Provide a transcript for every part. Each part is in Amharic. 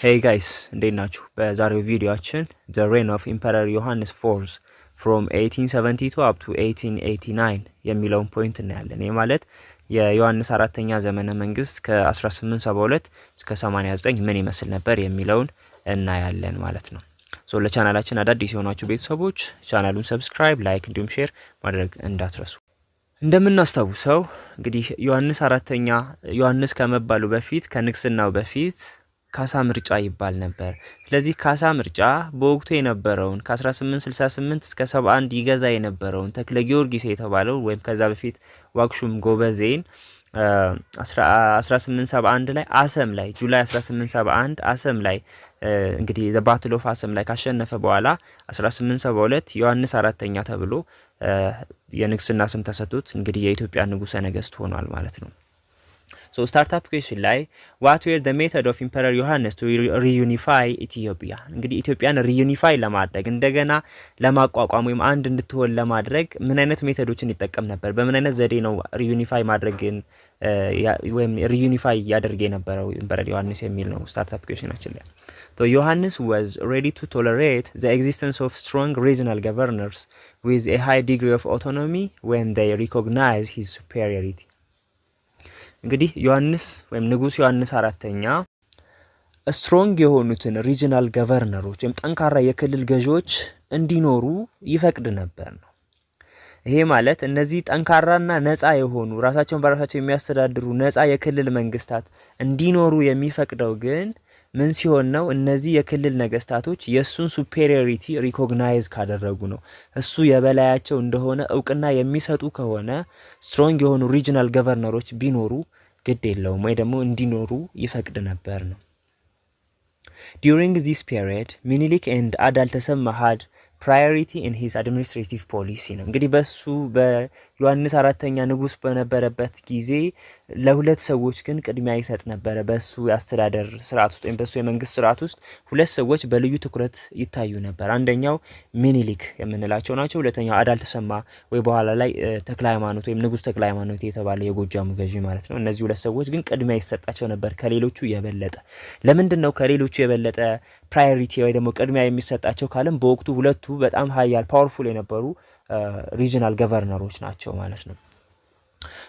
Hey guys, እንዴት ናችሁ? በዛሬው ቪዲዮአችን The Reign of Emperor Johannes IV from 1872 up to 1889 የሚለውን ፖይንት እናያለን። ይህ ማለት የዮሐንስ አራተኛ ዘመነ መንግስት ከ1872 እስከ 89 ምን ይመስል ነበር የሚለውን እናያለን ማለት ነው። ሶ ለቻናላችን አዳዲስ የሆናችሁ ቤተሰቦች ቻናሉን ሰብስክራይብ፣ ላይክ እንዲሁም ሼር ማድረግ እንዳትረሱ። እንደምናስታውሰው እንግዲህ ዮሐንስ ከመባሉ በፊት ከንግስናው በፊት ካሳ ምርጫ ይባል ነበር። ስለዚህ ካሳ ምርጫ በወቅቱ የነበረውን ከ1868 እስከ 71 ይገዛ የነበረውን ተክለ ጊዮርጊስ የተባለው ወይም ከዛ በፊት ዋክሹም ጎበዜን 1871 ላይ አሰም ላይ ጁላይ 1871 አሰም ላይ እንግዲህ ዘ ባትል ኦፍ አሰም ላይ ካሸነፈ በኋላ 1872 ዮሐንስ አራተኛ ተብሎ የንግስና ስም ተሰጥቶት እንግዲህ የኢትዮጵያ ንጉሠ ነገስት ሆኗል ማለት ነው። So startup question ላይ what were the method of Emperor Johannes to reunify Ethiopia? እንግዲህ ኢትዮጵያን ሪዩኒፋይ ለማድረግ እንደገና ለማቋቋም ወይም አንድ እንድትሆን ለማድረግ ምን አይነት ሜቶዶችን ይጠቀም ነበር? በምን አይነት ዘዴ ነው ሪዩኒፋይ ማድረግን ወይም ሪዩኒፋይ ያደርግ የነበረው ኢምፐረር ዮሐንስ የሚል ነው startup questionናችን ላይ። So Johannes was ready to tolerate the existence of strong regional governors with a high degree of autonomy when they recognize his superiority. እንግዲህ ዮሐንስ ወይም ንጉስ ዮሐንስ አራተኛ ስትሮንግ የሆኑትን ሪጂናል ገቨርነሮች ወይም ጠንካራ የክልል ገዢዎች እንዲኖሩ ይፈቅድ ነበር ነው። ይሄ ማለት እነዚህ ጠንካራና ነፃ የሆኑ ራሳቸውን በራሳቸው የሚያስተዳድሩ ነፃ የክልል መንግስታት እንዲኖሩ የሚፈቅደው ግን ምን ሲሆን ነው? እነዚህ የክልል ነገስታቶች የሱን ሱፔሪዮሪቲ ሪኮግናይዝ ካደረጉ ነው። እሱ የበላያቸው እንደሆነ እውቅና የሚሰጡ ከሆነ ስትሮንግ የሆኑ ሪጂናል ገቨርነሮች ቢኖሩ ግድ የለውም ወይ ደግሞ እንዲኖሩ ይፈቅድ ነበር ነው። During this period, Minilik and Adal Tesemma had priority in his administrative policy ነው። እንግዲህ በሱ በዮሐንስ አራተኛ ንጉስ በነበረበት ጊዜ ለሁለት ሰዎች ግን ቅድሚያ ይሰጥ ነበር። በሱ የአስተዳደር ስርዓት ውስጥ ወይም በሱ የመንግስት ስርዓት ውስጥ ሁለት ሰዎች በልዩ ትኩረት ይታዩ ነበር። አንደኛው ሚኒሊክ የምንላቸው ናቸው። ሁለተኛው አዳል ተሰማ ወይ በኋላ ላይ ተክለ ሃይማኖት ወይም ንጉስ ተክለ ሃይማኖት የተባለ የጎጃሙ ገዢ ማለት ነው። እነዚህ ሁለት ሰዎች ግን ቅድሚያ ይሰጣቸው ነበር ከሌሎቹ የበለጠ። ለምንድን ነው ከሌሎቹ የበለጠ ፕራዮሪቲ ወይ ደግሞ ቅድሚያ የሚሰጣቸው ካለም በወቅቱ ሁለቱ በጣም ሀያል ፓወርፉል የነበሩ ሪጂናል ገቨርነሮች ናቸው ማለት ነው።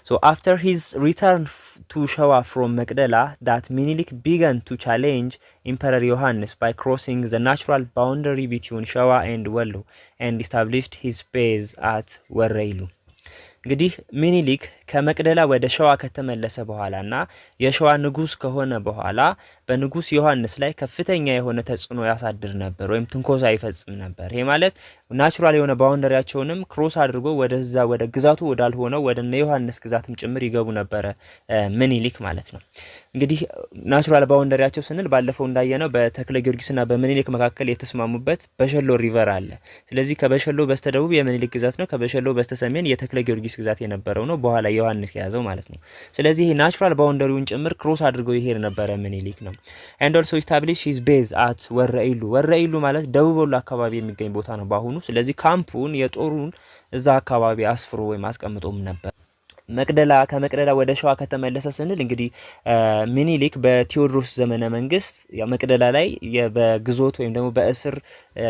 So after his return to Shawa from Magdala, that Minilik began to challenge Emperor Johannes by crossing the natural boundary between Shawa and Wello and established his base at Warreilu. እንግዲህ ሚኒሊክ ከመቅደላ ወደ ሸዋ ከተመለሰ በኋላና የሸዋ ንጉስ ከሆነ በኋላ በንጉስ ዮሐንስ ላይ ከፍተኛ የሆነ ተጽዕኖ ያሳድር ነበር ወይም ትንኮሳ ይፈጽም ነበር። ይሄ ማለት ናቹራል የሆነ ባውንደሪያቸውንም ክሮስ አድርጎ ወደዛ ወደ ግዛቱ ወዳልሆነው ወደ ዮሐንስ ግዛትም ጭምር ይገቡ ነበር ሚኒሊክ ማለት ነው። እንግዲህ ናቹራል ባውንደሪያቸው ስንል ባለፈው እንዳየነው በተክለ ጊዮርጊስና በሚኒሊክ መካከል የተስማሙበት በሸሎ ሪቨር አለ። ስለዚህ ከበሸሎ በስተደቡብ የሚኒሊክ ግዛት ነው፣ ከበሸሎ በስተሰሜን የተክለ ጊዮርጊስ ግዛት የነበረው ነው በኋላ ዮሐንስ ያዘው ማለት ነው። ስለዚህ ናቹራል ባውንደሪውን ጭምር ክሮስ አድርጎ ይሄድ ነበር ሚኒሊክ ነው። and also establish his base at ወረኢሉ ማለት ደቡብ ወሎ አካባቢ የሚገኝ ቦታ ነው ባሁኑ። ስለዚህ ካምፑን የጦሩን እዛ አካባቢ አስፍሮ ወይ ማስቀምጦም ነበር። ከመቅደላ ወደ ሸዋ ከተመለሰ ስንል እንግዲህ ሚኒሊክ በቴዎድሮስ ዘመነ መንግስት ያው መቅደላ ላይ በግዞት ወይም ደግሞ በእስር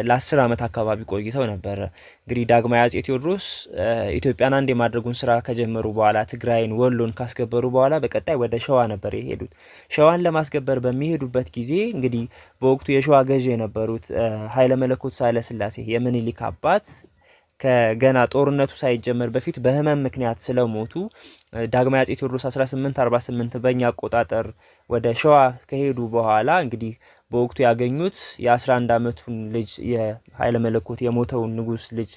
ለ10 አመት አካባቢ ቆይተው ነበር። እንግዲህ ዳግማዊ አጼ ቴዎድሮስ ኢትዮጵያን አንድ የማድረጉን ስራ ከጀመሩ በኋላ ትግራይን፣ ወሎን ካስገበሩ በኋላ በቀጣይ ወደ ሸዋ ነበር የሄዱት። ሸዋን ለማስገበር በሚሄዱበት ጊዜ እንግዲህ በወቅቱ የሸዋ ገዢ የነበሩት ኃይለ መለኮት ሳህለ ስላሴ የሚኒሊክ አባት ከገና ጦርነቱ ሳይጀመር በፊት በህመም ምክንያት ስለሞቱ ዳግማዊ አጼ ቴዎድሮስ 1848 በእኛ አቆጣጠር ወደ ሸዋ ከሄዱ በኋላ እንግዲህ በወቅቱ ያገኙት የ11 አመቱን ልጅ የኃይለ መለኮት የሞተውን ንጉስ ልጅ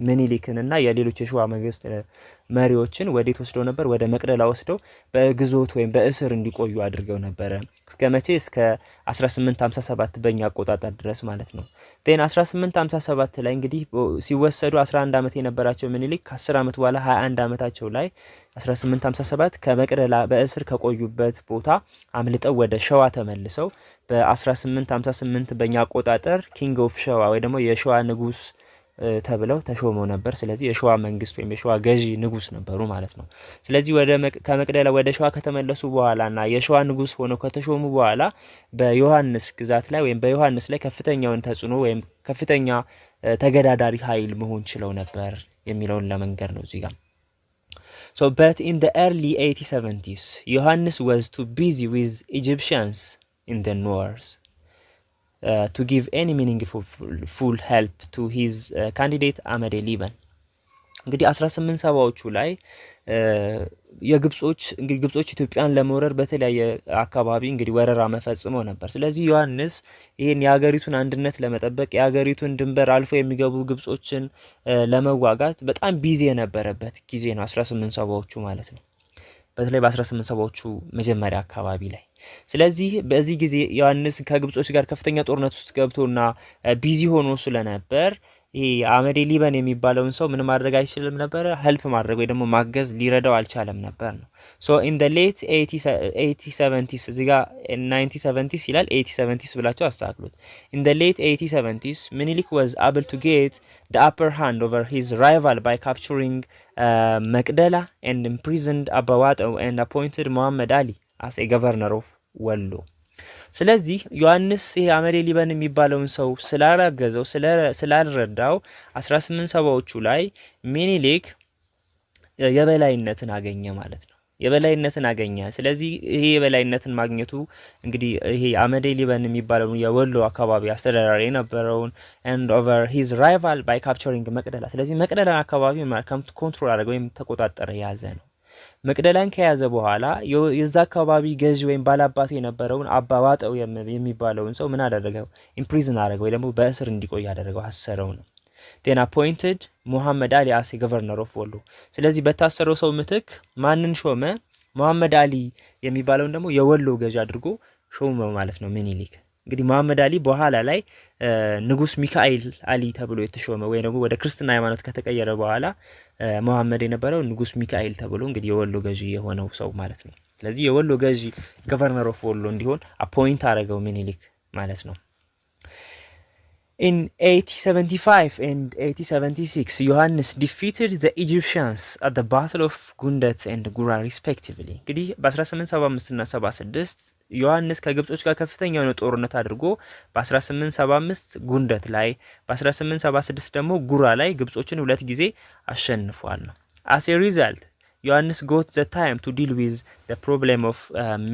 ሚኒሊክንና የሌሎች የሸዋ መንግስት መሪዎችን ወዴት ወስደው ነበር? ወደ መቅደላ ወስደው በግዞት ወይም በእስር እንዲቆዩ አድርገው ነበር። እስከ መቼ? እስከ 1857 በእኛ አቆጣጠር ድረስ ማለት ነው። ጤና 1857 ላይ እንግዲህ ሲወሰዱ 11 አመት የነበራቸው ሚኒሊክ ከ10 አመት በኋላ 21 አመታቸው ላይ 1857 ከመቅደላ በእስር ከቆዩበት ቦታ አምልጠው ወደ ሸዋ ተመልሰው በ1858 በእኛ አቆጣጠር ኪንግ ኦፍ ሸዋ ወይ ደግሞ የሸዋ ንጉስ ተብለው ተሾመው ነበር። ስለዚህ የሸዋ መንግስት ወይም የሸዋ ገዢ ንጉስ ነበሩ ማለት ነው። ስለዚህ ከመቅደላ ወደ ሸዋ ከተመለሱ በኋላና የሸዋ ንጉስ ሆነው ከተሾሙ በኋላ በዮሐንስ ግዛት ላይ ወይም በዮሐንስ ላይ ከፍተኛውን ተጽዕኖ ወይም ከፍተኛ ተገዳዳሪ ኃይል መሆን ችለው ነበር የሚለውን ለመንገር ነው እዚህ ጋር። So but in the early 1870s Johannes was too busy with Egyptians in the north to give any meaningful help to his candidate Ahmad Liban. እንግዲህ 1870ዎቹ ላይ ግብጾች ኢትዮጵያን ለመውረር በተለያየ አካባቢ እንግዲህ ወረራ መፈጽመው ነበር። ስለዚህ ዮሐንስ ይሄን የሀገሪቱን አንድነት ለመጠበቅ የሀገሪቱን ድንበር አልፎ የሚገቡ ግብጾችን ለመዋጋት በጣም ቢዚ የነበረበት ጊዜ ነው 1870ዎቹ ማለት ነው። በተለይ በ1870ዎቹ መጀመሪያ አካባቢ ላይ። ስለዚህ በዚህ ጊዜ ዮሐንስ ከግብጾች ጋር ከፍተኛ ጦርነት ውስጥ ገብቶና ቢዚ ሆኖ ስለነበር ይሄ አህመድ ሊበን የሚባለውን ሰው ምን ማድረግ አይችልም ነበር፣ ሄልፕ ማድረግ ወይ ደግሞ ማገዝ ሊረዳው አልቻለም ነበር ነው። ሶ ኢን ዘ ሌት 8070s እዚህ ጋር 9070s ይላል 8070s ብላችሁ አስተካክሉት። ኢን ዘ ሌት 8070s ሚኒሊክ was able to get the upper hand over his rival by capturing Makdala and imprisoned Abba Watao and appointed Muhammad Ali as a governor of Wallo. ስለዚህ ዮሐንስ ይሄ አህመድ ሊበን የሚባለውን ሰው ስላላገዘው ስላልረዳው 1870ዎቹ ላይ ሚኒሊክ የበላይነትን አገኘ ማለት ነው። የበላይነትን አገኘ። ስለዚህ ይሄ የበላይነትን ማግኘቱ እንግዲህ ይሄ አህመድ ሊበን የሚባለው የወሎ አካባቢ አስተዳዳሪ የነበረውን and over his rival by capturing መቅደላ። ስለዚህ መቅደላ አካባቢ ኮንትሮል አደረገ ወይም ተቆጣጠረ፣ ያዘ ነው። መቅደላን ከያዘ በኋላ የዛ አካባቢ ገዢ ወይም ባላባት የነበረውን አባ ዋጠው የሚባለውን ሰው ምን አደረገው? ኢምፕሪዝን አደረገው ወይ ደግሞ በእስር እንዲቆይ አደረገው፣ አሰረው ነው። then appointed ሙሐመድ አሊ as governor of ወሎ። ስለዚህ በታሰረው ሰው ምትክ ማንን ሾመ? ሙሐመድ አሊ የሚባለውን ደግሞ የወሎ ገዢ አድርጎ ሾመው ማለት ነው ሚኒሊክ። እንግዲህ ሙሐመድ አሊ በኋላ ላይ ንጉስ ሚካኤል አሊ ተብሎ የተሾመ ወይ ደግሞ ወደ ክርስትና ሃይማኖት ከተቀየረ በኋላ ሙሐመድ የነበረው ንጉስ ሚካኤል ተብሎ እንግዲህ የወሎ ገዢ የሆነው ሰው ማለት ነው። ስለዚህ የወሎ ገዢ ገቨርነር ኦፍ ወሎ እንዲሆን አፖይንት አደረገው ሚኒሊክ ማለት ነው። In 1875 and 1876 ዮሐንስ defeated the Egyptians at the Battle of ጉንደት and ጉራ respectively። እንግዲህ በ1875 እና 76 ዮሐንስ ከግብጾች ጋር ከፍተኛ የሆነ ጦርነት አድርጎ በ1875 ጉንደት ላይ በ1876 ደግሞ ጉራ ላይ ግብጾችን ሁለት ጊዜ አሸንፏል ነው። As a result ዮሐንስ got the time to deal with the problem of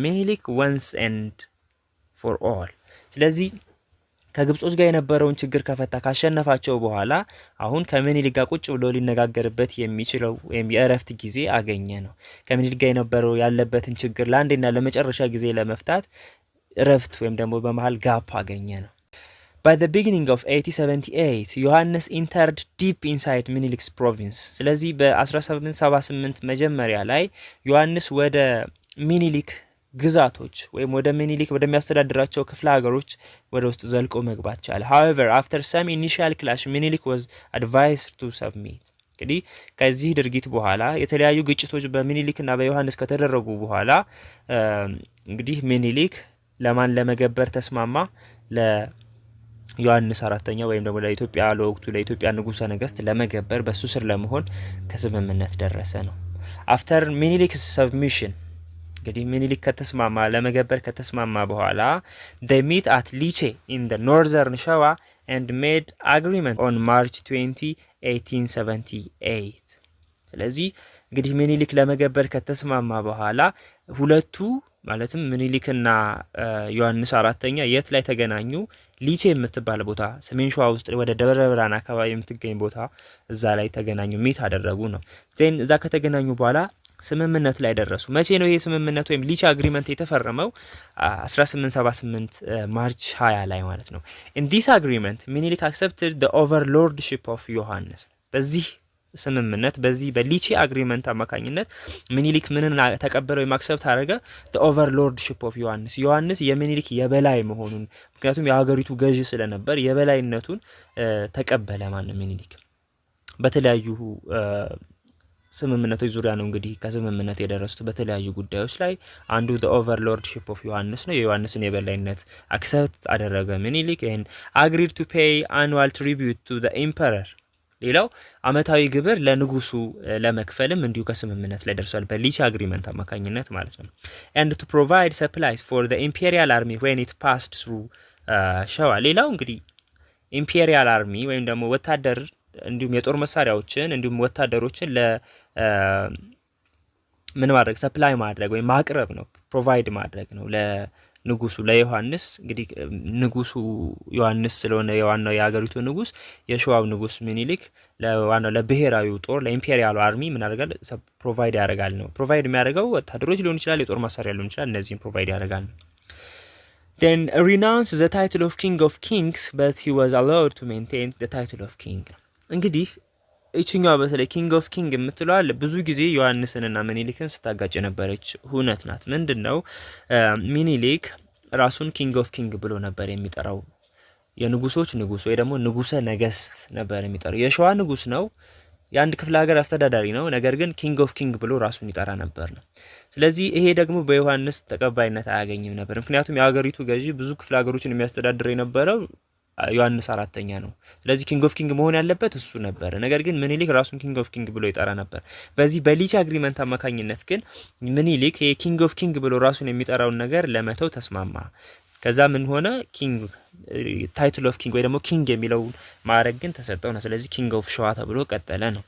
Menelik once and for all። ስለዚህ ከግብጾች ጋር የነበረውን ችግር ከፈታ ካሸነፋቸው በኋላ አሁን ከምኒልክ ጋር ቁጭ ብሎ ሊነጋገርበት የሚችለው ወይም የእረፍት ጊዜ አገኘ ነው። ከምኒልክ ጋር የነበረው ያለበትን ችግር ለአንዴና ለመጨረሻ ጊዜ ለመፍታት እረፍት ወይም ደግሞ በመሃል ጋፕ አገኘ ነው። By the beginning of 1878 ዮሐንስ entered deep inside ሚኒሊክስ province። ስለዚህ በ1878 መጀመሪያ ላይ ዮሐንስ ወደ ሚኒሊክ ግዛቶች ወይም ወደ ሚኒሊክ ወደሚያስተዳድራቸው ክፍለ ሀገሮች ወደ ውስጥ ዘልቆ መግባት ቻለ። However after some initial clash ሚኒሊክ was advised to submit። እንግዲህ ከዚህ ድርጊት በኋላ የተለያዩ ግጭቶች በሚኒሊክና በዮሐንስ ከተደረጉ በኋላ እንግዲህ ሚኒሊክ ለማን ለመገበር ተስማማ? ለዮሐንስ አራተኛ ወይም ደግሞ ለኢትዮጵያ ለወቅቱ ለኢትዮጵያ ንጉሠ ነገሥት ለመገበር በሱ ስር ለመሆን ከስምምነት ደረሰ ነው። After ሚኒሊክስ submission እንግዲህ ሚኒሊክ ከተስማማ ለመገበር ከተስማማ በኋላ they meet at Liche in the northern Shawa and made agreement on March 20 1878። ስለዚህ እንግዲህ ሚኒሊክ ለመገበር ከተስማማ በኋላ ሁለቱ ማለትም ሚኒሊክና ዮሐንስ አራተኛ የት ላይ ተገናኙ? ሊቼ የምትባል ቦታ ሰሜን ሸዋ ውስጥ ወደ ደብረ ብርሃን አካባቢ የምትገኝ ቦታ እዛ ላይ ተገናኙ፣ ሚት አደረጉ ነው። ዜን እዛ ከተገናኙ በኋላ ስምምነት ላይ ደረሱ። መቼ ነው ይሄ ስምምነት ወይም ሊች አግሪመንት የተፈረመው? 1878 ማርች 20 ላይ ማለት ነው። in this agreement ሚኒሊክ accepted the overlordship of ዮሐንስ። በዚህ ስምምነት በዚህ በሊቼ አግሪመንት አማካኝነት ሚኒሊክ ምንን ተቀበለው የማክሰብት አደረገ? the overlordship of ዮሐንስ የሚኒሊክ የበላይ መሆኑን፣ ምክንያቱም የሀገሪቱ ገዢ ስለነበር የበላይነቱን ተቀበለ ማለት ሚኒሊክ። በተለያዩ ስምምነቶች ዙሪያ ነው እንግዲህ ከስምምነት የደረሱት በተለያዩ ጉዳዮች ላይ። አንዱ the overlordship of ዮሐንስ ነው። የዮሐንስን የበላይነት አክሰፕት አደረገ ሚኒሊክ and agreed to pay annual tribute to the emperor ሌላው አመታዊ ግብር ለንጉሱ ለመክፈልም እንዲሁ ከስምምነት ላይ ደርሷል በሊቺ አግሪመንት አማካኝነት ማለት ነው። and to provide supplies for the imperial army when it passed through ሸዋ። ሌላው እንግዲህ ኢምፔሪያል አርሚ ወይም ደግሞ ወታደር እንዲሁም የጦር መሳሪያዎችን እንዲሁም ወታደሮችን ለ ምን ማድረግ ሰፕላይ ማድረግ ወይም ማቅረብ ነው፣ ፕሮቫይድ ማድረግ ነው ለንጉሱ ለዮሐንስ። እንግዲህ ንጉሱ ዮሐንስ ስለሆነ የዋናው የሀገሪቱ ንጉስ፣ የሸዋው ንጉስ ምኒልክ ለዋናው ለብሔራዊው ጦር ለኢምፔሪያል አርሚ ምን ያደርጋል? ፕሮቫይድ ያደርጋል ነው። ፕሮቫይድ የሚያደርገው ወታደሮች ሊሆን ይችላል፣ የጦር መሳሪያ ሊሆን ይችላል። እነዚህን ፕሮቫይድ ያደርጋል ነው። then renounced the title of king of kings but he was allowed to maintain the title of king። እንግዲህ እቺኛው በተለይ ኪንግ ኦፍ ኪንግ የምትለዋል ብዙ ጊዜ ዮሐንስንና ምኒልክን ስታጋጭ የነበረች ሁነት ናት። ምንድነው ምኒልክ ራሱን ኪንግ ኦፍ ኪንግ ብሎ ነበር የሚጠራው። የንጉሶች ንጉስ ወይ ደግሞ ንጉሰ ነገስት ነበር የሚጠራው። የሸዋ ንጉስ ነው፣ የአንድ ክፍለ ሀገር አስተዳዳሪ ነው። ነገር ግን ኪንግ ኦፍ ኪንግ ብሎ ራሱን ይጠራ ነበር ነው። ስለዚህ ይሄ ደግሞ በዮሐንስ ተቀባይነት አያገኝም ነበር። ምክንያቱም የሀገሪቱ ገዢ ብዙ ክፍለ ሀገሮችን የሚያስተዳድር የነበረው ዮሐንስ አራተኛ ነው። ስለዚህ ኪንግ ኦፍ ኪንግ መሆን ያለበት እሱ ነበር። ነገር ግን ምኒልክ ራሱን ኪንግ ኦፍ ኪንግ ብሎ ይጠራ ነበር። በዚህ በሊቺ አግሪመንት አማካኝነት ግን ምኒልክ የኪንግ ኦፍ ኪንግ ብሎ ራሱን የሚጠራውን ነገር ለመተው ተስማማ። ከዛ ምን ሆነ? ኪንግ ታይትል ኦፍ ኪንግ ወይ ደግሞ ኪንግ የሚለው ማዕረግ ግን ተሰጠው ነው። ስለዚህ ኪንግ ኦፍ ሸዋ ተብሎ ቀጠለ ነው።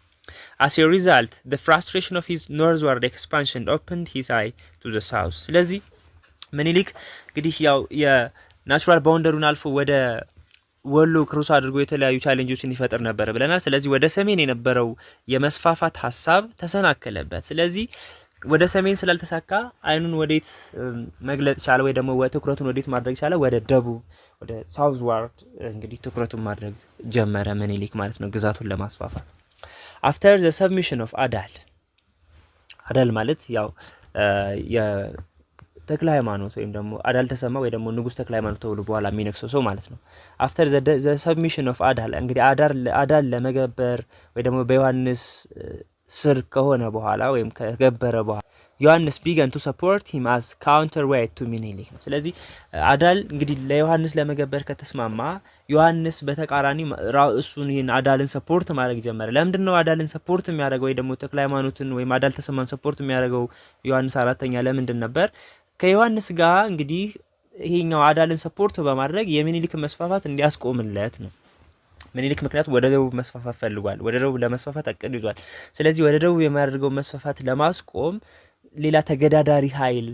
As a result, the frustration of his northward expansion opened his eye to the south። ስለዚህ ምኒልክ እንግዲህ ያው የናቹራል ባውንደሩን አልፎ ወደ ወሎ ክሩስ አድርጎ የተለያዩ ቻሌንጆችን ይፈጥር ነበር ብለናል። ስለዚህ ወደ ሰሜን የነበረው የመስፋፋት ሀሳብ ተሰናከለበት። ስለዚህ ወደ ሰሜን ስላልተሳካ አይኑን ወዴት መግለጥ ቻለ ወይ ደግሞ ትኩረቱን ወዴት ማድረግ ቻለ? ወደ ደቡብ ወደ ሳውዝ ዋርድ እንግዲህ ትኩረቱን ማድረግ ጀመረ ምኒልክ ማለት ነው ግዛቱን ለማስፋፋት። after the submission of አዳል ማለት ያው ተክለ ሃይማኖት ወይም ደግሞ አዳል ተሰማ ወይ ደግሞ ንጉስ ተክለ ሃይማኖት ተብሎ በኋላ የሚነክሰው ሰው ማለት ነው። after the submission of እንግዲህ አዳል ለመገበር ወይ ደግሞ በዮሐንስ ስር ከሆነ በኋላ ወይም ከገበረ በኋላ ዮሐንስ began to support him as counterweight to ምኒልክ ነው። ስለዚህ አዳል እንግዲህ ለዮሐንስ ለመገበር ከተስማማ ዮሐንስ በተቃራኒ እሱን ይሄን አዳልን ሰፖርት ማድረግ ጀመረ። ለምንድነው አዳልን ሰፖርት የሚያደርገው ወይ ደግሞ ተክለ ሃይማኖትን ወይም አዳል ተሰማን ሰፖርት የሚያደርገው ዮሐንስ አራተኛ ለምንድን ነበር? ከዮሐንስ ጋር እንግዲህ ይሄኛው አዳልን ሰፖርት በማድረግ የምኒልክ መስፋፋት እንዲያስቆምለት ነው። ምኒልክ ምክንያቱም ወደ ደቡብ መስፋፋት ፈልጓል። ወደ ደቡብ ለመስፋፋት አቅድ ይዟል። ስለዚህ ወደ ደቡብ የሚያደርገው መስፋፋት ለማስቆም ሌላ ተገዳዳሪ ኃይል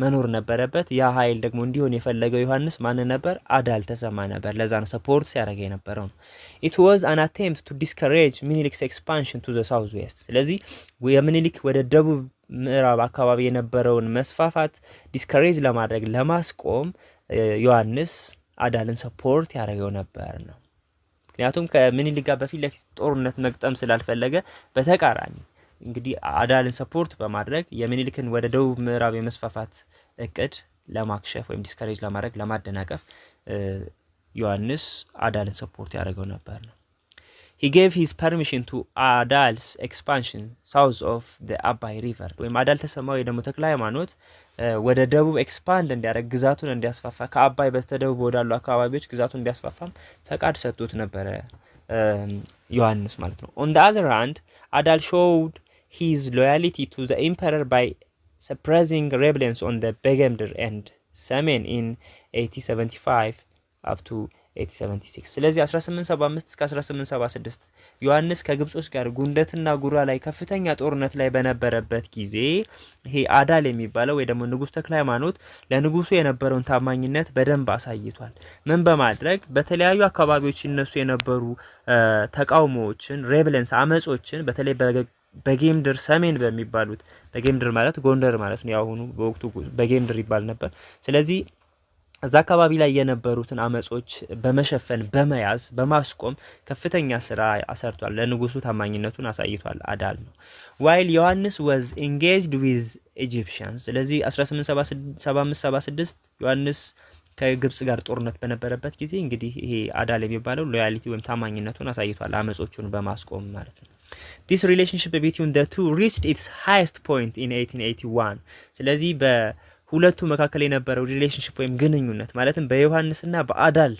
መኖር ነበረበት። ያ ኃይል ደግሞ እንዲሆን የፈለገው ዮሐንስ ማን ነበር? አዳል ተሰማ ነበር። ለዛ ነው ሰፖርት ሲያደርግ የነበረው ነው። it was an attempt to discourage ምኒልክ's expansion to the south west። ስለዚህ የምኒልክ ወደ ደቡብ ምዕራብ አካባቢ የነበረውን መስፋፋት ዲስከሬጅ ለማድረግ ለማስቆም ዮሐንስ አዳልን ሰፖርት ያደርገው ነበር ነው። ምክንያቱም ከምኒልክ ጋር በፊት ለፊት ጦርነት መግጠም ስላልፈለገ በተቃራኒ እንግዲህ አዳልን ሰፖርት በማድረግ የምኒልክን ወደ ደቡብ ምዕራብ የመስፋፋት እቅድ ለማክሸፍ ወይም ዲስከሬጅ ለማድረግ ለማደናቀፍ ዮሐንስ አዳልን ሰፖርት ያደርገው ነበር ነው። he gave his permission to አዳልስ expansion south of the አባይ river ወይም አዳል ተሰማ ወይ ደግሞ ተክለ ሃይማኖት ወደ ደቡብ ኤክስፓንድ እንዲያደርግ ግዛቱን እንዲያስፋፋ ከአባይ በስተደቡብ ወዳሉ አካባቢዎች ግዛቱን እንዲያስፋፋም ፈቃድ ሰጥቶት ነበረ ዮሐንስ ማለት ነው። on the other hand አዳል showed his loyalty to the emperor by suppressing rebellions on the በጌምድር and ሰሜን in 1875 up to 1876። ስለዚህ 1875 እስከ 1876 ዮሐንስ ከግብጾች ጋር ጉንደትና ጉራ ላይ ከፍተኛ ጦርነት ላይ በነበረበት ጊዜ ይሄ አዳል የሚባለው ወይ ደግሞ ንጉስ ተክለ ሃይማኖት ለንጉሱ የነበረውን ታማኝነት በደንብ አሳይቷል። ምን በማድረግ በተለያዩ አካባቢዎች ይነሱ የነበሩ ተቃውሞዎችን ሬብለንስ አመጾችን በተለይ በጌምድር ሰሜን በሚባሉት በጌምድር ማለት ጎንደር ማለት ነው። ያሁኑ በወቅቱ በጌምድር ይባል ነበር። ስለዚህ እዛ አካባቢ ላይ የነበሩትን አመጾች በመሸፈን በመያዝ በማስቆም ከፍተኛ ስራ አሰርቷል። ለንጉሱ ታማኝነቱን አሳይቷል አዳል ነው። while ዮሐንስ was engaged with Egyptians ስለዚህ 1875-76 ዮሐንስ ከግብጽ ጋር ጦርነት በነበረበት ጊዜ እንግዲህ ይሄ አዳል የሚባለው ሎያሊቲ ወይም ታማኝነቱን አሳይቷል አመጾቹን በማስቆም ማለት ነው። this relationship between the two reached its highest point in 1881 ስለዚህ ሁለቱ መካከል የነበረው ሪሌሽንሺፕ ወይም ግንኙነት ማለትም በዮሐንስና በአዳል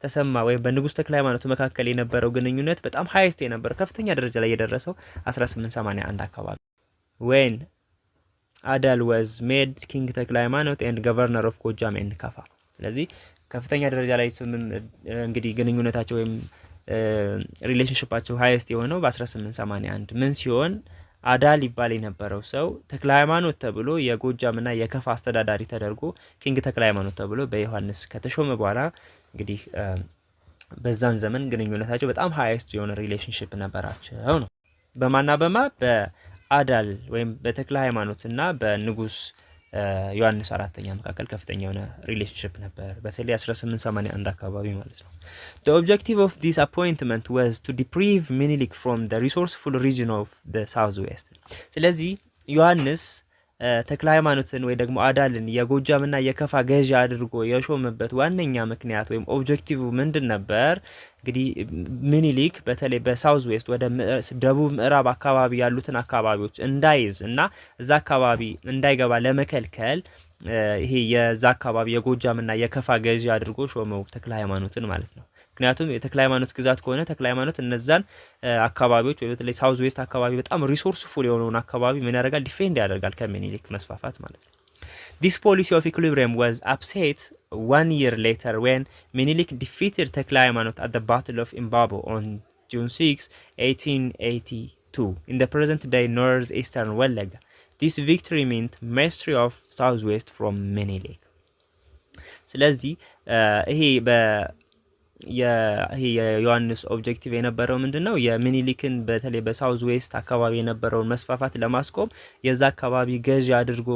ተሰማ ወይም በንጉስ ተክለ ሃይማኖት መካከል የነበረው ግንኙነት በጣም ሃይስት የነበረው ከፍተኛ ደረጃ ላይ የደረሰው 1881 አካባቢ when አዳል was made king ተክለ ሃይማኖት and governor of ጎጃም and ከፋ። ስለዚህ ከፍተኛ ደረጃ ላይ እንግዲህ ግንኙነታቸው ወይም ሪሌሽንሺፓቸው ሃይስት የሆነው በ1881 ምን ሲሆን አዳል ይባል የነበረው ሰው ተክለ ሃይማኖት ተብሎ የጎጃምና የከፋ አስተዳዳሪ ተደርጎ ኪንግ ተክለ ሃይማኖት ተብሎ በዮሐንስ ከተሾመ በኋላ እንግዲህ በዛን ዘመን ግንኙነታቸው በጣም ሃይስት የሆነ ሪሌሽንሺፕ ነበራቸው ነው። በማና በአዳል ወይም በተክለ ሃይማኖትና በንጉስ ዮሐንስ አራተኛ መካከል ከፍተኛ የሆነ ሪሌሽንሺፕ ነበር፣ በተለይ 1881 አካባቢ ማለት ነው። The objective of this appointment was to deprive Menelik from the resourceful region of the southwest። ስለዚህ ዮሐንስ ተክለ ሃይማኖትን ወይ ደግሞ አዳልን የጎጃምና የከፋ ገዢ አድርጎ የሾመበት ዋነኛ ምክንያት ወይም ኦብጀክቲቭ ምንድን ነበር? እንግዲህ ሚኒሊክ በተለይ በሳውዝ ዌስት ወደ ደቡብ ምዕራብ አካባቢ ያሉትን አካባቢዎች እንዳይዝ እና እዛ አካባቢ እንዳይገባ ለመከልከል ይሄ የዛ አካባቢ የጎጃምና የከፋ ገዢ አድርጎ ሾመው ተክለ ሃይማኖትን ማለት ነው። ምክንያቱም የተክለ ሃይማኖት ግዛት ከሆነ ተክለ ሃይማኖት እነዛን አካባቢዎች ወይ በተለይ ሳውዝ ዌስት አካባቢ በጣም ሪሶርስፉል የሆነውን አካባቢ ምን ያደርጋል? ዲፌንድ ያደርጋል ከሚኒሊክ መስፋፋት ማለት ነው። This policy of equilibrium was upset 1 year later when Menelik defeated ተክለ ሃይማኖት at the Battle of Imbabo on June 6, 1882 in the present-day northeastern Wallagga. This victory meant mastery of southwest from Menelik። ስለዚህ ይሄ የዮሐንስ ኦብጀክቲቭ የነበረው ምንድነው? የሚኒሊክን በተለይ በሳውዝ ዌስት አካባቢ የነበረውን መስፋፋት ለማስቆም የዛ አካባቢ ገዢ አድርጎ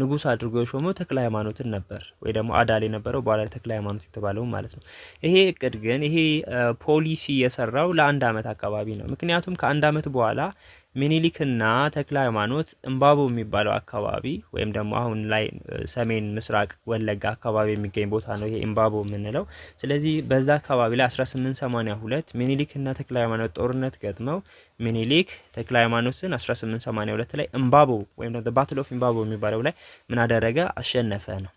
ንጉስ አድርጎ የሾመው ተክለ ሃይማኖትን ነበር፣ ወይ ደግሞ አዳል የነበረው በኋላ ተክለ ሃይማኖት የተባለው ማለት ነው። ይሄ እቅድ ግን ይሄ ፖሊሲ የሰራው ለአንድ አመት አካባቢ ነው። ምክንያቱም ከአንድ አመት በኋላ ሚኒሊክና ተክለ ሃይማኖት እምባቦ የሚባለው አካባቢ ወይም ደግሞ አሁን ላይ ሰሜን ምስራቅ ወለጋ አካባቢ የሚገኝ ቦታ ነው ይሄ እምባቦ የምንለው። ስለዚህ በዛ አካባቢ ላይ 1882 ሚኒሊክና ተክለ ሃይማኖት ጦርነት ገጥመው ሚኒሊክ ተክለ ሃይማኖትን 1882 ላይ እምባቦ ወይም ደግሞ ባትል ኦፍ እምባቦ የሚባለው ላይ ምን አደረገ? አሸነፈ ነው።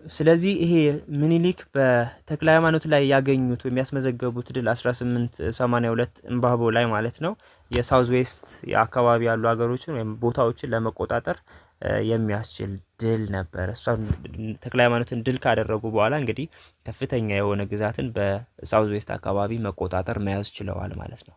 ስለዚህ ይሄ ሚኒሊክ በተክለ ሃይማኖት ላይ ያገኙት የሚያስመዘገቡት ድል 1882 እምባቦ ላይ ማለት ነው የሳውዝ ዌስት አካባቢ ያሉ ሀገሮችን ወይም ቦታዎችን ለመቆጣጠር የሚያስችል ድል ነበር። እሷን ተክለ ሃይማኖትን ድል ካደረጉ በኋላ እንግዲህ ከፍተኛ የሆነ ግዛትን በሳውዝ ዌስት አካባቢ መቆጣጠር መያዝ ችለዋል ማለት ነው።